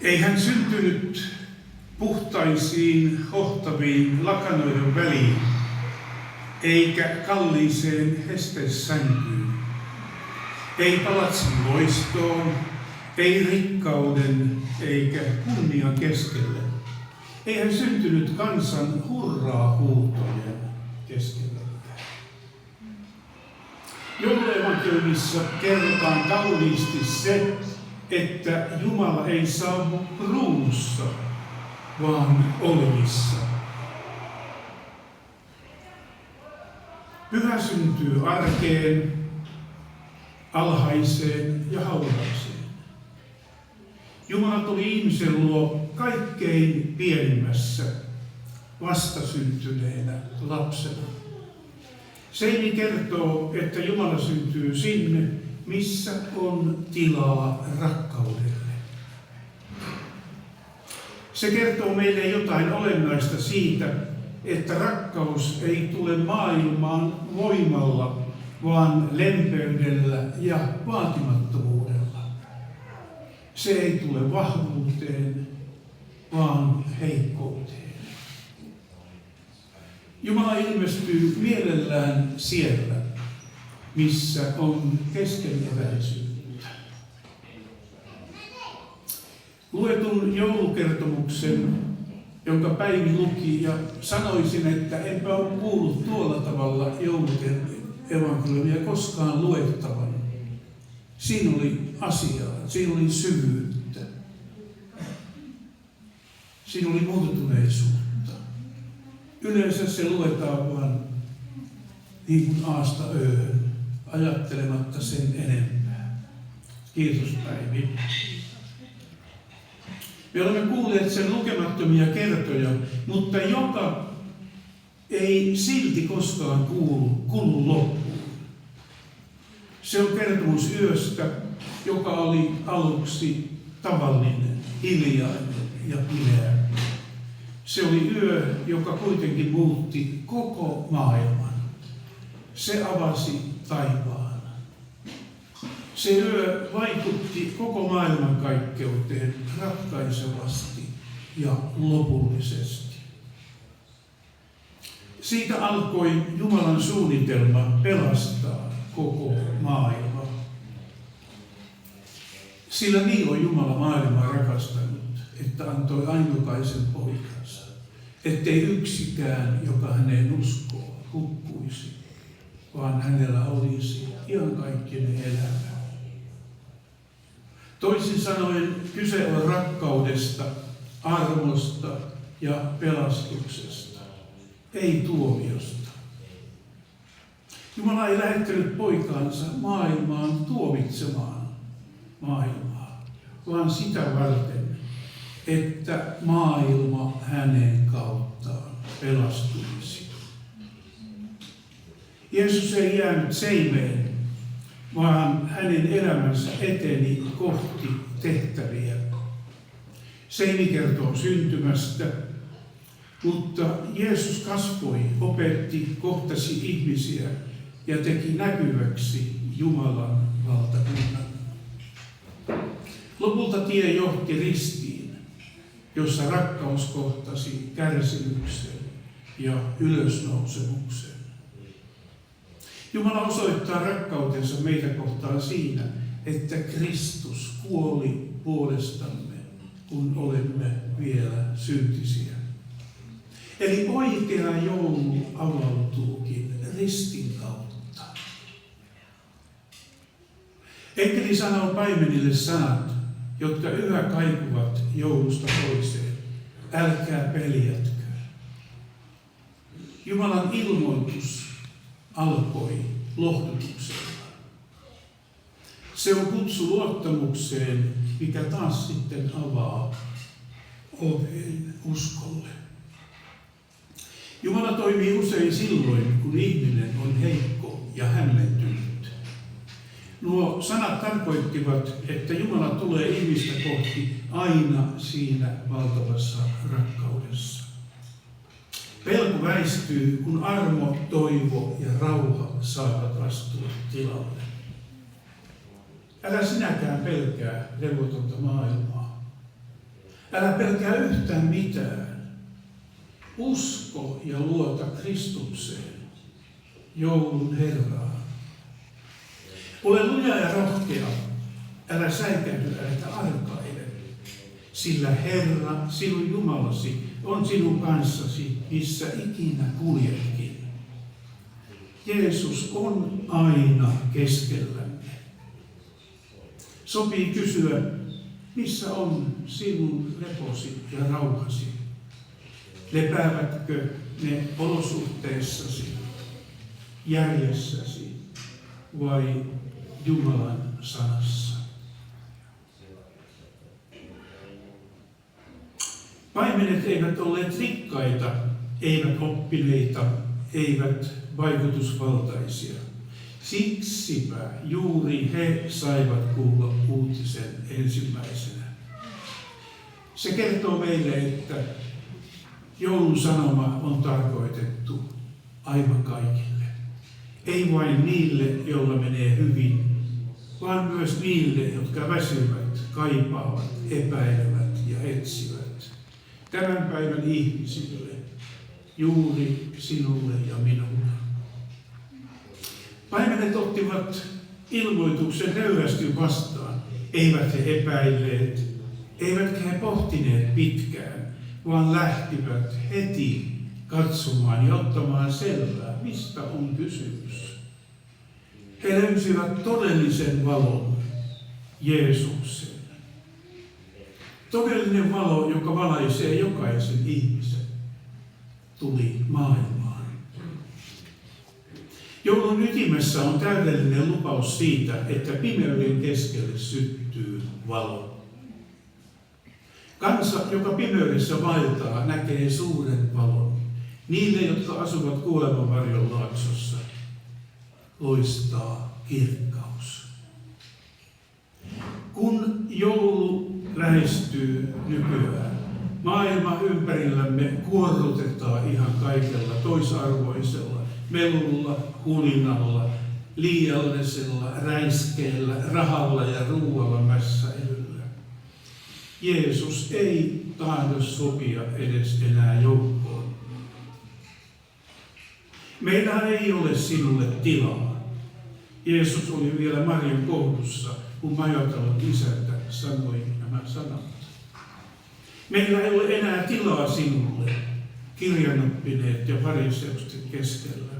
Ei hän syntynyt puhtaisiin, hohtaviin lakanoiden väliin, eikä kalliiseen hestesänkyyn. Ei palatsin loistoon, ei rikkauden eikä kunnian keskelle. Ei hän syntynyt kansan hurraa huutojen keskelle. Jouluevankeliumissa kerrotaan kauniisti se, että Jumala ei saavu kruunussa, vaan olvissa. Pyhä syntyy arkeen, alhaiseen ja hauraaseen. Jumala tuli ihmisen luo kaikkein pienimmässä, vastasyntyneenä lapsena. Seini kertoo, että Jumala syntyy sinne, missä on tilaa rakkaudelle. Se kertoo meille jotain olennaista siitä, että rakkaus ei tule maailmaan voimalla, vaan lempeydellä ja vaatimattomuudella. Se ei tule vahvuuteen, vaan heikkouteen. Jumala ilmestyy mielellään siellä, missä on keskeneräisyyttä. Luetun joulukertomuksen, jonka Päivi luki, ja sanoisin, että enpä ole kuullut tuolla tavalla jouluevankeliumia koskaan luettavan. Siinä oli asiaa, siinä oli syvyyttä, siinä oli muuttuneisuutta. Yleensä se luetaan vain niin kuin aasta ööhön, ajattelematta sen enempää. Kiitos Päivi. Me olemme kuulleet sen lukemattomia kertoja, mutta joka ei silti koskaan kulu loppuun. Se on kertomus yöstä, joka oli aluksi tavallinen, hiljainen ja pimeä. Se oli yö, joka kuitenkin muutti koko maailman. Se avasi taivaan. Se yö vaikutti koko maailmankaikkeuteen ratkaisevasti ja lopullisesti. Siitä alkoi Jumalan suunnitelma pelastaa koko maailma. Sillä niin on Jumala maailmaa rakastanut, että antoi ainokaisen poikansa, ettei yksikään, joka häneen uskoo, hukkuisi, vaan hänellä olisi iankaikkinen elämä. Toisin sanoen kyse on rakkaudesta, armosta ja pelastuksesta, ei tuomiosta. Jumala ei lähettänyt poikaansa maailmaan tuomitsemaan maailmaa, vaan sitä varten, että maailma hänen kauttaan pelastuisi. Jeesus ei jäänyt seimeen, vaan hänen elämänsä eteni kohti tehtäviä. Seini kertoo syntymästä, mutta Jeesus kasvoi, opetti, kohtasi ihmisiä ja teki näkyväksi Jumalan valtakunnan. Lopulta tie johti ristiin, jossa rakkaus kohtasi kärsimyksen ja ylösnousemuksen. Jumala osoittaa rakkautensa meitä kohtaan siinä, että Kristus kuoli puolestamme, kun olemme vielä syntisiä. Eli oikea joulu avautuukin ristin kautta. Enkeli sanoo paimenille sanat, jotka yhä kaikuvat joulusta toiseen. Älkää peljätkö. Jumalan ilmoitus alkoi lohdutuksella. Se on kutsu luottamukseen, mikä taas sitten avaa oven uskolle. Jumala toimii usein silloin, kun ihminen on heikko ja hämmentynyt. Nuo sanat tarkoittivat, että Jumala tulee ihmistä kohti aina siinä valtavassa rakkaudessa. Pelko väistyy, kun armo, toivo ja rauha saavat astua tilalle. Älä sinäkään pelkää levotonta maailmaa. Älä pelkää yhtään mitään. Usko ja luota Kristukseen, joulun Herraan. Ole luja ja rohkea, älä säikähdy, äläkä arkaile, sillä Herra, sinun Jumalasi, on sinun kanssasi, missä ikinä kuljetkin. Jeesus on aina keskellämme. Sopii kysyä, missä on sinun leposi ja rauhasi? Lepäävätkö ne olosuhteissasi, järjessäsi vai Jumalan sanassa? Paimenet eivät olleet rikkaita, eivät oppineita, eivät vaikutusvaltaisia. Siksipä juuri he saivat kuulla uutisen ensimmäisenä. Se kertoo meille, että joulun sanoma on tarkoitettu aivan kaikille. Ei vain niille, joilla menee hyvin, vaan myös niille, jotka väsyvät, kaipaavat, epäilevät ja etsivät. Tämän päivän ihmisille, juuri sinulle ja minulle. Paimenet ottivat ilmoituksen nöyrästi vastaan. Eivät he epäilleet, eivätkä he pohtineet pitkään, vaan lähtivät heti katsomaan ja ottamaan selvää, mistä on kysymys. He löysivät todellisen valon, Jeesuksen. Todellinen valo, joka valaisee jokaisen ihmisen, tuli maailmaan. Joulun ytimessä on täydellinen lupaus siitä, että pimeyden keskelle syttyy valo. Kansa, joka pimeydessä vaeltaa, näkee suuren valon. Niille, jotka asuvat kuolemanvarjon laaksossa, loistaa kirkkaus. Kun joulu lähestyy nykyään, maailma ympärillämme kuorrutetaan ihan kaikella toisarvoisella, melulla, hulinalla, liiallisella, räiskeellä, rahalla ja ruualla mässäilyllä. Jeesus ei tahdo sopia edes enää joukkoon. Meillä ei ole sinulle tilaa. Jeesus oli vielä Marian kohdussa, kun majoitalon isäntä sanoi nämä sanat. Meillä ei ole enää tilaa sinulle, kirjanoppineet ja fariseusten keskellä.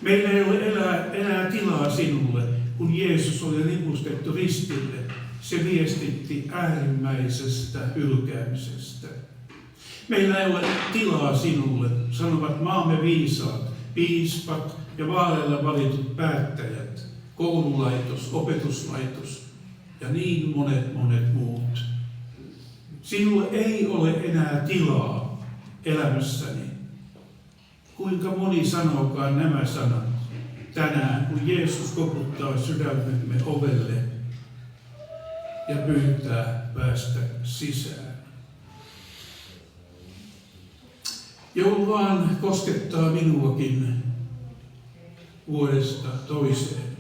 Meillä ei ole enää tilaa sinulle, kun Jeesus oli ripustettu ristille. Se viestitti äärimmäisestä hylkäämisestä. Meillä ei ole tilaa sinulle, sanovat maamme viisaat, piispat ja vaaleilla valitut päättäjät, koululaitos, opetuslaitos ja niin monet muut. Sinulle ei ole enää tilaa elämässäni. Kuinka moni sanookaan nämä sanat tänään, kun Jeesus koputtaa sydämemme ovelle ja pyytää päästä sisään. Joulu vaan koskettaa minuakin vuodesta toiseen.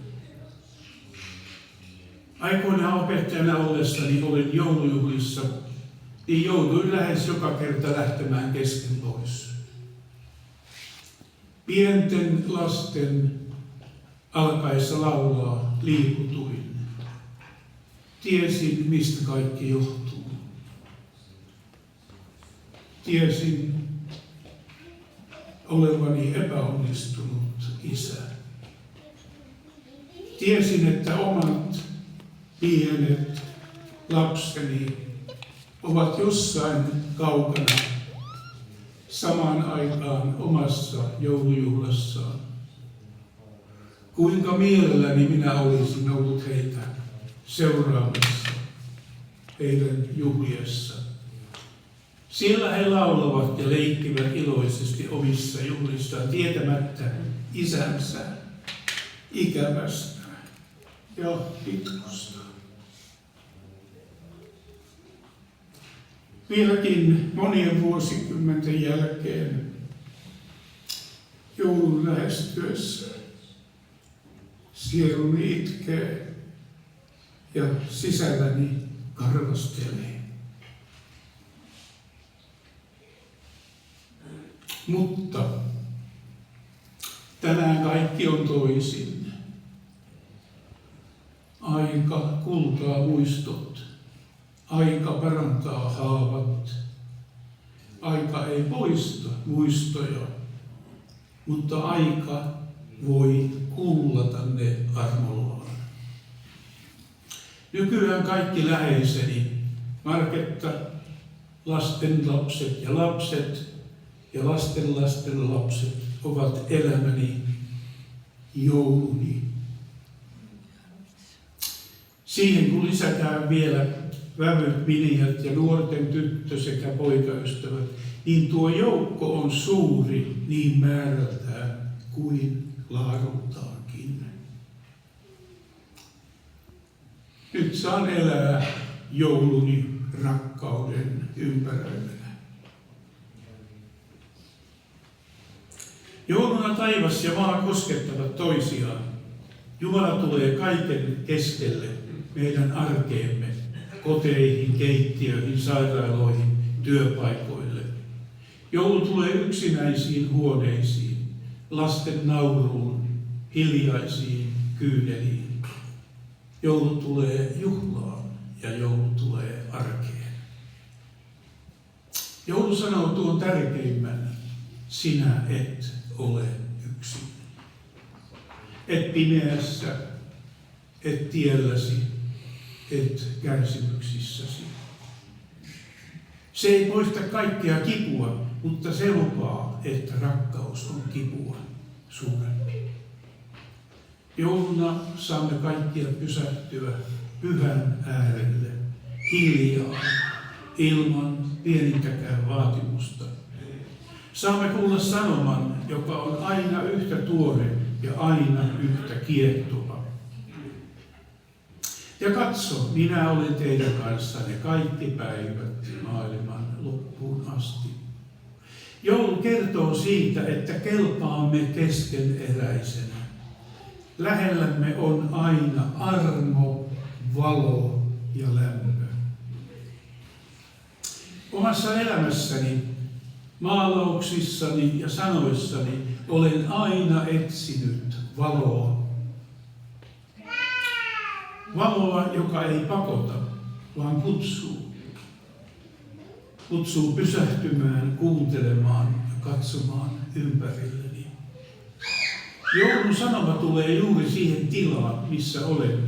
Aikoinaan opettajana ollessani olin joulujuhlissa, niin jouduin lähes joka kerta lähtemään kesken pois. Pienten lasten alkaessa laulaa liikutuin. Tiesin, mistä kaikki johtuu. Tiesin olevani epäonnistunut isä. Tiesin, että omat pienet lapseni ovat jossain kaukana samaan aikaan omassa joulujuhlassaan. Kuinka mielelläni minä olisin ollut heitä seuraamassa heidän juhliessa. Siellä he laulavat ja leikkivät iloisesti omissa juhlissaan tietämättä isänsä ikävästä ja itkusta. Vieläkin monien vuosikymmenten jälkeen joulun lähestyessä sieluni itkee ja sisälläni karvastelee. Mutta tänään kaikki on toisin. Aika kultaa muistot. Aika parantaa haavat. Aika ei poista muistoja, mutta aika voi kullata ne armollaan. Nykyään kaikki läheiseni, Marketta, lastenlapset ja lastenlasten lapset ovat elämäni jouluni. Siihen kun lisätään vielä vävyt miniät ja nuorten tyttö- sekä poikaystävät, niin tuo joukko on suuri niin määrältään kuin laadultaankin. Nyt saan elää jouluni rakkauden ympäröimänä. Jouluna taivas ja maa koskettavat toisiaan. Jumala tulee kaiken keskelle meidän arkeemme, koteihin, keittiöihin, sairaaloihin, työpaikoille. Joulu tulee yksinäisiin huoneisiin, lasten nauruun, hiljaisiin kyyneliin. Joulu tulee juhlaan ja joulu tulee arkeen. Joulu sanoo tuon tärkeimmän: sinä et ole yksin. Et pimeässä, et tielläsi, et kärsimyksissäsi. Se ei poista kaikkea kipua, mutta se lupaa, että rakkaus on kipua suurempi. Jouluna saamme kaikkia pysähtyä pyhän äärelle, hiljaa, ilman pienintäkään vaatimusta. Saamme kuulla sanoman, joka on aina yhtä tuore ja aina yhtä kiehtova. Ja katso, minä olen teidän kanssanne kaikki päivät maailman loppuun asti. Joulu kertoo siitä, että kelpaamme keskeneräisenä. Lähellämme on aina armo, valo ja lämpö. Omassa elämässäni, maalauksissani ja sanoissani olen aina etsinyt valoa. Valoa, joka ei pakota, vaan kutsuu. Kutsuu pysähtymään, kuuntelemaan ja katsomaan ympärilleni. Joulun sanoma tulee juuri siihen tilaan, missä olen.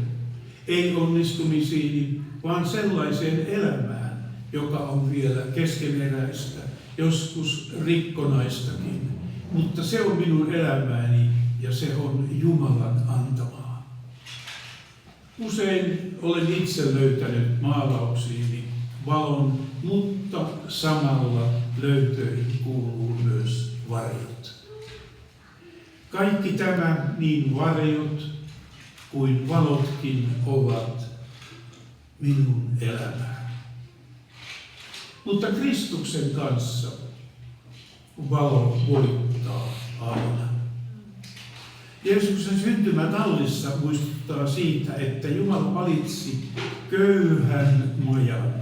Ei onnistumisiini, vaan sellaiseen elämään, joka on vielä keskeneräistä, joskus rikkonaistakin. Mutta se on minun elämääni ja se on Jumalan antamaa. Usein olen itse löytänyt maalauksiini valon, mutta samalla löytöihin kuuluu myös varjot. Kaikki tämä, niin varjot kuin valotkin, ovat minun elämää. Mutta Kristuksen kanssa valo voittaa aina. Jeesuksen syntymä tallissa muistuttaa siitä, että Jumala valitsi köyhän majan,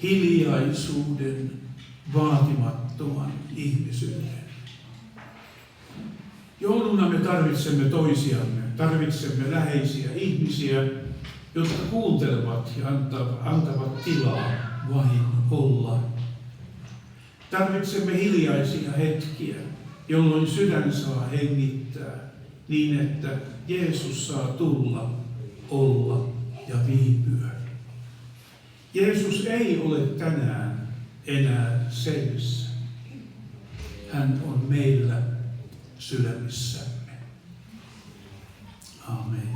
hiljaisuuden, vaatimattoman ihmisyyden. Jouluna me tarvitsemme toisiamme, tarvitsemme läheisiä ihmisiä, jotka kuuntelevat ja antavat tilaa vain olla. Tarvitsemme hiljaisia hetkiä, jolloin sydän saa hengittää niin, että Jeesus saa tulla, olla ja viipyä. Jeesus ei ole tänään enää seinässä. Hän on meillä sydämissämme. Amen.